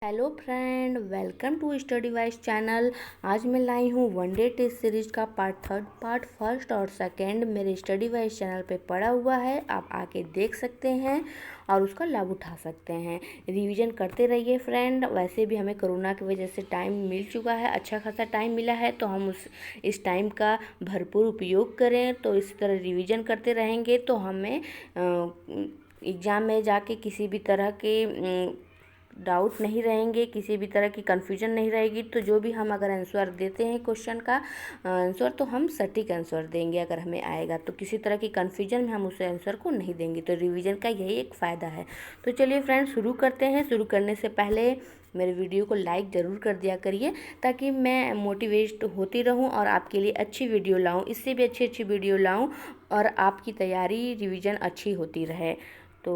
Hello friend, welcome to study wise channel. आज मैं लाई हूँ वनडे टेस्ट सीरीज का पार्ट थर्ड। पार्ट फर्स्ट और सेकंड मेरे स्टडी वाइज चैनल पे पड़ा हुआ है, आप आके देख सकते हैं और उसका लाभ उठा सकते हैं। रिवीजन करते रहिए फ्रेंड। वैसे भी हमें कोरोना की वजह से टाइम मिल चुका है, अच्छा खासा टाइम मिला है, तो हम इस टाइम का भरपूर उपयोग करें। तो इस तरह रिवीजन करते रहेंगे तो हमें एग्ज़ाम में जाके किसी भी तरह के डाउट नहीं रहेंगे, किसी भी तरह की कन्फ्यूजन नहीं रहेगी। तो जो भी हम अगर आंसर देते हैं क्वेश्चन का आंसर, तो हम सटीक आंसर देंगे। अगर हमें आएगा तो किसी तरह की कन्फ्यूजन में हम उस आंसर को नहीं देंगे। तो रिवीजन का यही एक फ़ायदा है। तो चलिए फ्रेंड्स, शुरू करते हैं। शुरू करने से पहले मेरे वीडियो को लाइक ज़रूर कर दिया करिए, ताकि मैं मोटिवेट होती रहूं और आपके लिए अच्छी वीडियो लाऊं, इससे भी अच्छी वीडियो लाऊं और आपकी तैयारी रिवीजन अच्छी होती रहे। तो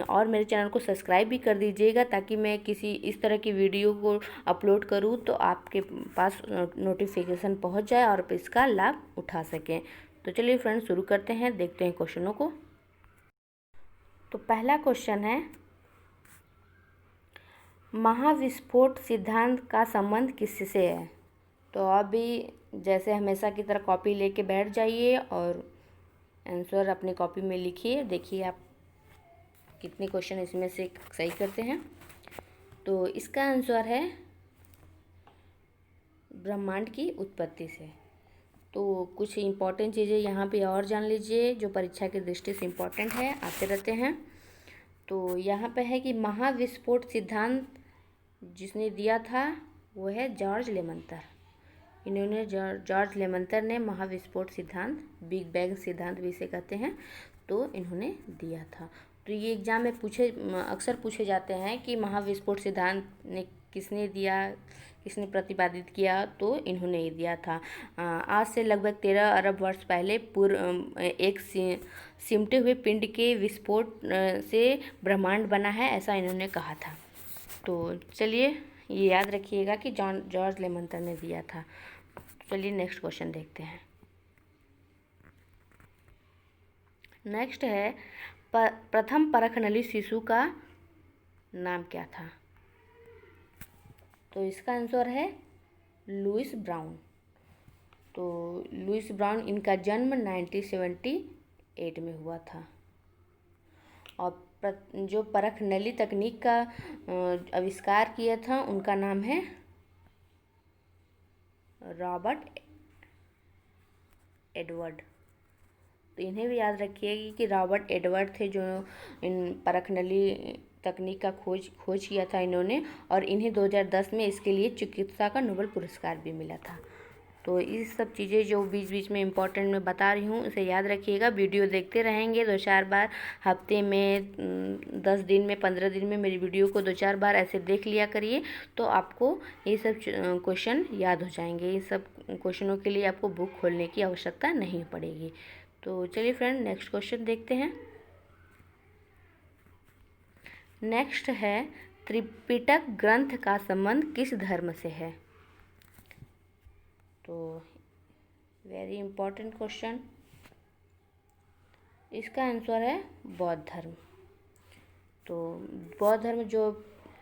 और मेरे चैनल को सब्सक्राइब भी कर दीजिएगा, ताकि मैं किसी इस तरह की वीडियो को अपलोड करूं तो आपके पास नोटिफिकेशन पहुंच जाए और आप इसका लाभ उठा सकें। तो चलिए फ्रेंड्स, शुरू करते हैं, देखते हैं क्वेश्चनों को। तो पहला क्वेश्चन है, महाविस्फोट सिद्धांत का संबंध किससे है? तो अभी जैसे हमेशा की तरह कॉपी लेके बैठ जाइए और आंसर अपनी कॉपी में लिखिए। देखिए आप कितने क्वेश्चन इसमें से सही करते हैं। तो इसका आंसर है ब्रह्मांड की उत्पत्ति से। तो कुछ इम्पॉर्टेंट चीज़ें यहाँ पे और जान लीजिए, जो परीक्षा की दृष्टि से इम्पॉर्टेंट है, आते रहते हैं। तो यहाँ पे है कि महाविस्फोट सिद्धांत जिसने दिया था वो है जॉर्ज लेमंतर। इन्होंने जॉर्ज लेमंतर ने महाविस्फोट सिद्धांत, बिग बैंग सिद्धांत भी इसे कहते हैं, तो इन्होंने दिया था। तो ये एग्ज़ाम में अक्सर पूछे जाते हैं कि महाविस्फोट सिद्धांत ने किसने दिया, किसने प्रतिपादित किया? तो इन्होंने ही दिया था। आज से लगभग 13 अरब वर्ष पहले एक सिमटे हुए पिंड के विस्फोट से ब्रह्मांड बना है, ऐसा इन्होंने कहा था। तो चलिए ये याद रखिएगा कि जॉर्ज लेमंतर ने दिया था। चलिए नेक्स्ट क्वेश्चन देखते हैं। नेक्स्ट है, प्रथम परखनली शिशु का नाम क्या था? तो इसका आंसर है लुइस ब्राउन। तो लुइस ब्राउन, इनका जन्म 1978 में हुआ था। और जो परख नली तकनीक का आविष्कार किया था, उनका नाम है रॉबर्ट एडवर्ड। तो इन्हें भी याद रखिएगा कि रॉबर्ट एडवर्ड थे जो इन परख नली तकनीक का खोज किया था इन्होंने, और इन्हें 2010 में इसके लिए चिकित्सा का नोबेल पुरस्कार भी मिला था। तो इस सब चीज़ें जो बीच बीच में इम्पोर्टेंट मैं बता रही हूँ, उसे याद रखिएगा। वीडियो देखते रहेंगे 2-4 बार, हफ्ते में 10 दिन में, 15 दिन में मेरी वीडियो को 2-4 बार ऐसे देख लिया करिए, तो आपको ये सब क्वेश्चन याद हो जाएंगे। ये सब क्वेश्चनों के लिए आपको बुक खोलने की आवश्यकता नहीं पड़ेगी। तो चलिए फ्रेंड, नेक्स्ट क्वेश्चन देखते हैं। नेक्स्ट है, त्रिपिटक ग्रंथ का संबंध किस धर्म से है? तो वेरी इंपॉर्टेंट क्वेश्चन। इसका आंसर है बौद्ध धर्म। तो बौद्ध धर्म जो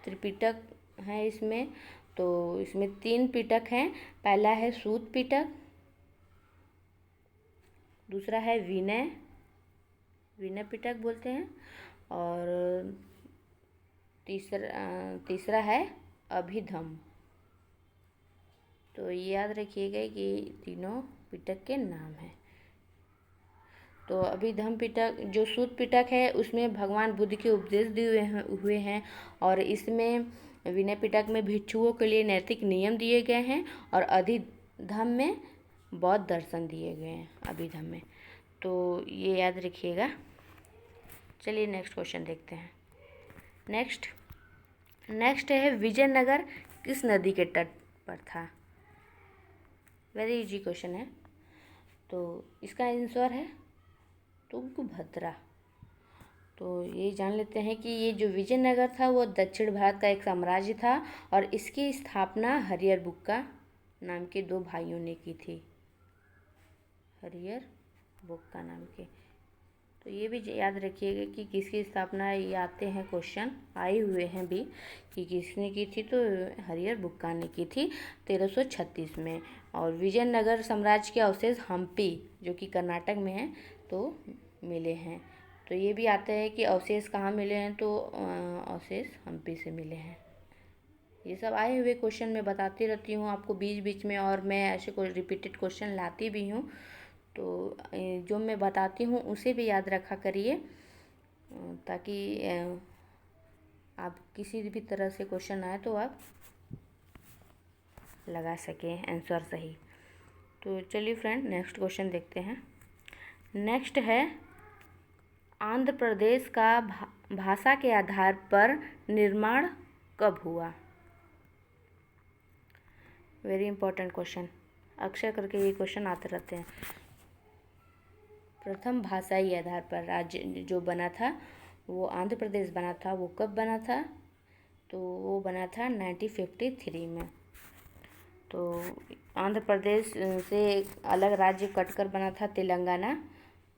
त्रिपिटक है इसमें, तो इसमें 3 पिटक हैं। पहला है सूत पिटक, दूसरा है विनय पिटक बोलते हैं, और तीसरा है अभिधम। तो ये याद रखिएगा कि तीनों पिटक के नाम हैं। तो अभिधम पिटक, जो सूत पिटक है, उसमें भगवान बुद्ध के उपदेश दिए हुए हैं, और इसमें विनय पिटक में भिक्षुओं के लिए नैतिक नियम दिए गए हैं, और अभिधम में बौद्ध दर्शन दिए गए हैं अभिधम में। तो ये याद रखिएगा। चलिए नेक्स्ट क्वेश्चन देखते हैं। नेक्स्ट है, विजयनगर किस नदी के तट पर था? वेरी इजी क्वेश्चन है। तो इसका आंसर है तुंगभद्रा। तो ये जान लेते हैं कि ये जो विजयनगर था वो दक्षिण भारत का एक साम्राज्य था, और इसकी स्थापना हरिहर बुक्का नाम के 2 भाइयों ने की थी। हरिहर बुक्का नाम के। तो ये भी याद रखिएगा कि किसकी स्थापना, ये आते हैं क्वेश्चन, आए हुए हैं भी कि किसने की थी। तो हरिहर बुक्का ने की थी 1336 में। और विजयनगर साम्राज्य के अवशेष हम्पी, जो कि कर्नाटक में है, तो मिले हैं। तो ये भी आता है कि अवशेष कहाँ मिले हैं, तो अवशेष हम्पी से मिले हैं। ये सब आए हुए क्वेश्चन मैं बताती रहती हूँ आपको बीच बीच में, और मैं ऐसे कोई रिपीटेड क्वेश्चन लाती भी हूँ। तो जो मैं बताती हूँ उसे भी याद रखा करिए, ताकि आप किसी भी तरह से क्वेश्चन आए तो आप लगा सकें आंसर सही। तो चलिए फ्रेंड, नेक्स्ट क्वेश्चन देखते हैं। नेक्स्ट है, आंध्र प्रदेश का भाषा के आधार पर निर्माण कब हुआ? वेरी इंपॉर्टेंट क्वेश्चन, अक्सर करके ये क्वेश्चन आते रहते हैं। प्रथम भाषाई आधार पर राज्य जो बना था, वो आंध्र प्रदेश बना था। वो कब बना था? तो वो बना था 1953 में। तो आंध्र प्रदेश से अलग राज्य कटकर बना था तेलंगाना,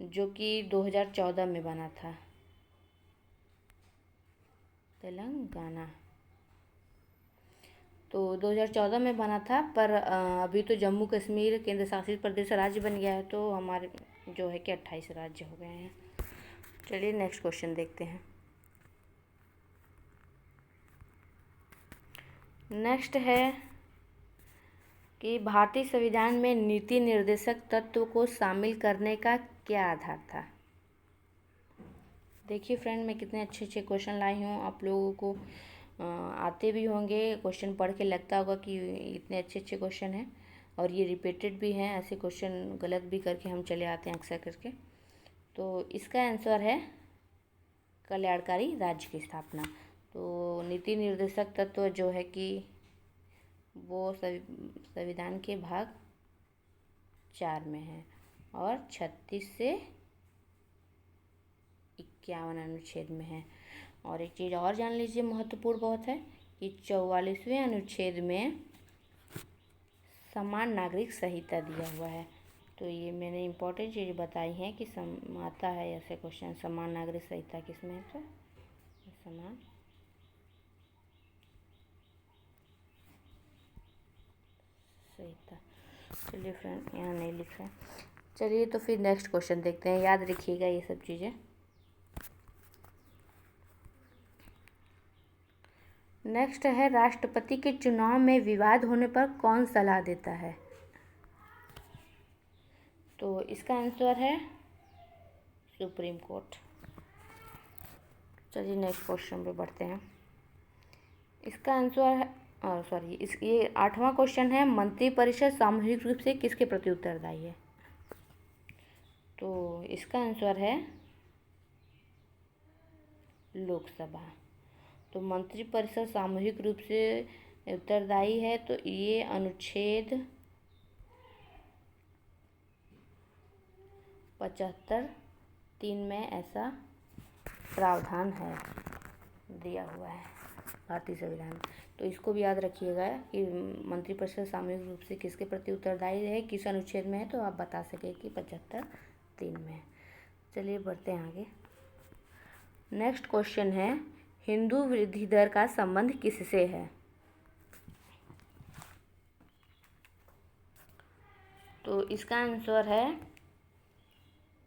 जो कि 2014 में बना था। तेलंगाना तो 2014 में बना था, पर अभी तो जम्मू कश्मीर केंद्र शासित प्रदेश राज्य बन गया है, तो हमारे जो है कि 28 राज्य हो गए हैं। चलिए नेक्स्ट क्वेश्चन देखते हैं। नेक्स्ट है कि भारतीय संविधान में नीति निर्देशक तत्व को शामिल करने का क्या आधार था? देखिए फ्रेंड, मैं कितने अच्छे अच्छे क्वेश्चन लाई हूँ। आप लोगों को आते भी होंगे, क्वेश्चन पढ़ के लगता होगा कि इतने अच्छे अच्छे क्वेश्चन हैं, और ये रिपीटेड भी हैं। ऐसे क्वेश्चन गलत भी करके हम चले आते हैं अक्सर करके। तो इसका आंसर है कल्याणकारी राज्य की स्थापना। तो नीति निर्देशक तत्व जो है कि वो संविधान के भाग 4 में है, और 36 से 51 अनुच्छेद में है। और एक चीज़ और जान लीजिए, महत्वपूर्ण बहुत है, कि 44वें अनुच्छेद में समान नागरिक संहिता दिया हुआ है। तो ये मैंने इम्पोर्टेंट चीज़ बताई है कि आता है ऐसे क्वेश्चन, समान नागरिक संहिता किसमें है? तो समान संहिता। चलिए फ्रेंड, यहाँ नहीं लिखा है। चलिए तो फिर नेक्स्ट क्वेश्चन देखते हैं, याद रखिएगा ये सब चीज़ें। नेक्स्ट है, राष्ट्रपति के चुनाव में विवाद होने पर कौन सलाह देता है? तो इसका आंसर है सुप्रीम कोर्ट। चलिए नेक्स्ट क्वेश्चन पे बढ़ते हैं। इसका आंसर है ये 8वां क्वेश्चन है, मंत्रिपरिषद सामूहिक रूप से किसके प्रति उत्तरदायी है? तो इसका आंसर है लोकसभा। तो मंत्रिपरिषद सामूहिक रूप से उत्तरदायी है, तो ये अनुच्छेद 75(3) में ऐसा प्रावधान है, दिया हुआ है भारतीय संविधान में। तो इसको भी याद रखिएगा कि मंत्रिपरिषद सामूहिक रूप से किसके प्रति उत्तरदायी है, किस अनुच्छेद में है, तो आप बता सके कि 75(3) में है। चलिए बढ़ते हैं आगे। नेक्स्ट क्वेश्चन है, हिंदू वृद्धि दर का संबंध किससे है? तो इसका आंसर है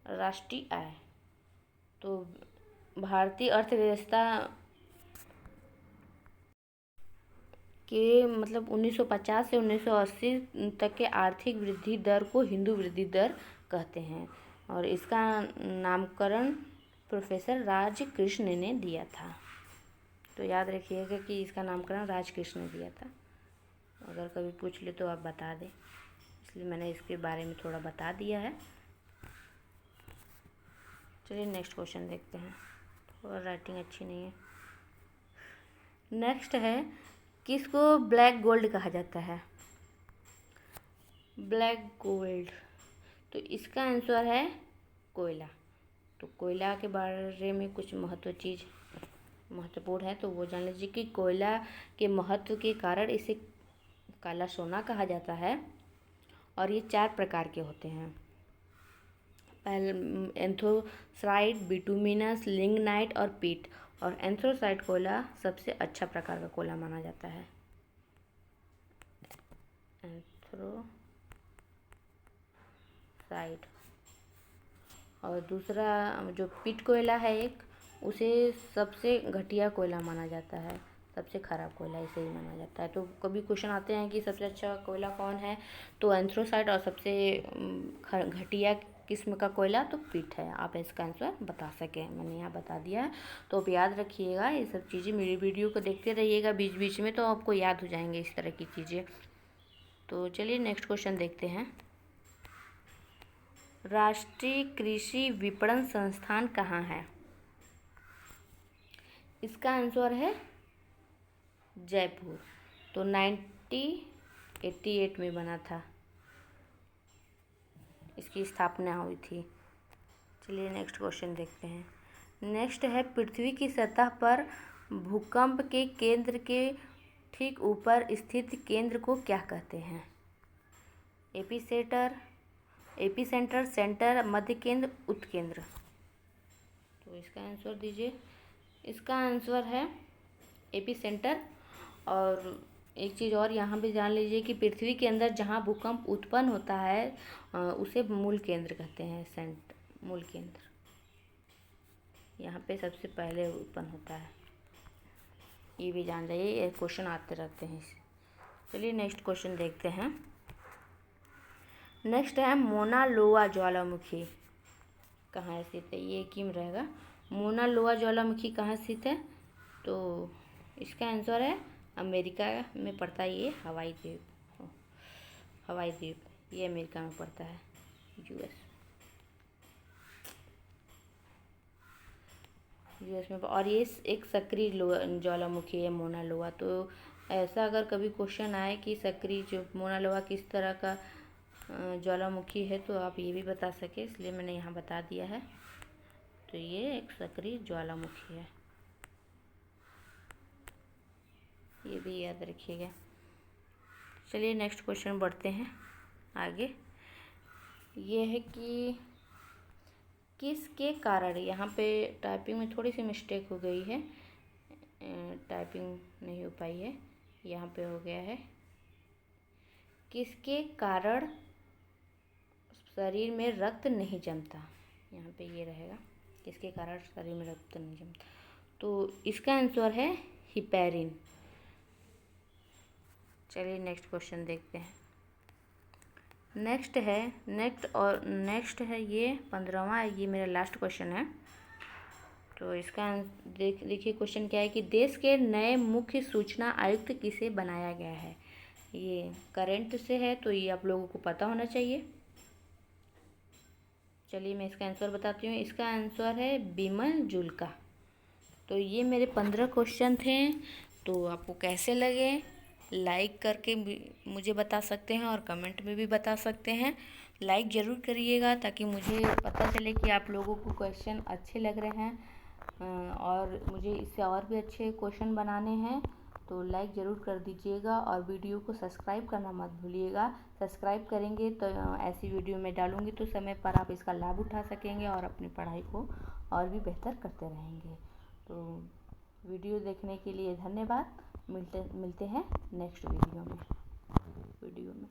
राष्ट्रीय आय। तो भारतीय अर्थव्यवस्था के मतलब 1950 से 1980 तक के आर्थिक वृद्धि दर को हिंदू वृद्धि दर कहते हैं, और इसका नामकरण प्रोफेसर राजकृष्ण ने दिया था। तो याद रखिएगा कि इसका नामकरण राजकृष्ण ने दिया था। अगर कभी पूछ ले तो आप बता दें, इसलिए मैंने इसके बारे में थोड़ा बता दिया है। चलिए नेक्स्ट क्वेश्चन देखते हैं, थोड़ा राइटिंग अच्छी नहीं है। नेक्स्ट है, किसको ब्लैक गोल्ड कहा जाता है? ब्लैक गोल्ड, तो इसका आंसर है कोयला। तो कोयला के बारे में कुछ महत्वपूर्ण है, तो वो जान लीजिए कि कोयला के महत्व के कारण इसे काला सोना कहा जाता है। और ये 4 प्रकार के होते हैं। पहले एंथ्रासाइट, बिटुमिनस, लिग्नाइट और पीट। और एंथ्रासाइट कोयला सबसे अच्छा प्रकार का कोयला माना जाता है। एंथ्रासाइट। और दूसरा जो पीट कोयला है एक, उसे सबसे घटिया कोयला माना जाता है, सबसे खराब कोयला इसे ही माना जाता है। तो कभी क्वेश्चन आते हैं कि सबसे अच्छा कोयला कौन है, तो एंथ्रासाइट, और सबसे घटिया किस्म का कोयला तो पीट है। आप इसका आंसर बता सकें, मैंने यहाँ बता दिया है। तो आप याद रखिएगा ये सब चीज़ें, मेरी वीडियो को देखते रहिएगा बीच बीच में, तो आपको याद हो जाएंगे इस तरह की चीज़ें। तो चलिए नेक्स्ट क्वेश्चन देखते हैं। राष्ट्रीय कृषि विपणन संस्थान कहाँ है? इसका आंसर है जयपुर। तो 1988 में बना था, इसकी स्थापना हुई थी। चलिए नेक्स्ट क्वेश्चन देखते हैं। नेक्स्ट है, पृथ्वी की सतह पर भूकंप के केंद्र के ठीक ऊपर स्थित केंद्र को क्या कहते हैं? एपीसेंटर, सेंटर, मध्य केंद्र, उत्केंद्र। तो इसका आंसर दीजिए। इसका आंसर है एपीसेंटर। और एक चीज़ और यहाँ पे जान लीजिए कि पृथ्वी के अंदर जहाँ भूकंप उत्पन्न होता है उसे मूल केंद्र कहते हैं। मूल केंद्र यहाँ पे सबसे पहले उत्पन्न होता है, ये भी जान जाइए, ये क्वेश्चन आते रहते हैं। चलिए नेक्स्ट क्वेश्चन देखते हैं। नेक्स्ट है, मोना लोआ ज्वालामुखी कहाँ स्थित है? ये किम रहेगा। मोना लोआ ज्वालामुखी कहाँ स्थित है? तो इसका आंसर है अमेरिका में पड़ता है ये, हवाई द्वीप ये अमेरिका में पड़ता है, यूएस में। और ये एक सक्रिय ज्वालामुखी है मोना लोआ। तो ऐसा अगर कभी क्वेश्चन आए कि सक्रिय जो मोना लोआ किस तरह का ज्वालामुखी है, तो आप ये भी बता सके, इसलिए मैंने यहाँ बता दिया है। तो ये एक सक्रिय ज्वालामुखी है, ये भी याद रखिएगा। चलिए नेक्स्ट क्वेश्चन बढ़ते हैं आगे। ये है कि किसके कारण, यहाँ पे टाइपिंग में थोड़ी सी मिस्टेक हो गई है, टाइपिंग नहीं हो पाई है, यहाँ पे हो गया है, किसके कारण शरीर में रक्त नहीं जमता? यहाँ पे ये रहेगा, किसके कारण शरीर में रक्त नहीं जमता। तो इसका आंसर है हिपैरिन। चलिए नेक्स्ट क्वेश्चन देखते हैं। नेक्स्ट है ये 15वां, ये मेरा लास्ट क्वेश्चन है। तो इसका देखिए क्वेश्चन क्या है कि देश के नए मुख्य सूचना आयुक्त किसे बनाया गया है? ये करंट से है, तो ये आप लोगों को पता होना चाहिए। चलिए मैं इसका आंसर बताती हूँ। इसका आंसर है बिमल जुल्का। तो ये मेरे 15 क्वेश्चन थे। तो आपको कैसे लगे, लाइक करके मुझे बता सकते हैं और कमेंट में भी बता सकते हैं। लाइक ज़रूर करिएगा ताकि मुझे पता चले कि आप लोगों को क्वेश्चन अच्छे लग रहे हैं और मुझे इससे और भी अच्छे क्वेश्चन बनाने हैं। तो लाइक ज़रूर कर दीजिएगा और वीडियो को सब्सक्राइब करना मत भूलिएगा। सब्सक्राइब करेंगे तो ऐसी वीडियो मैं डालूँगी तो समय पर आप इसका लाभ उठा सकेंगे और अपनी पढ़ाई को और भी बेहतर करते रहेंगे। तो वीडियो देखने के लिए धन्यवाद। मिलते हैं नेक्स्ट वीडियो में।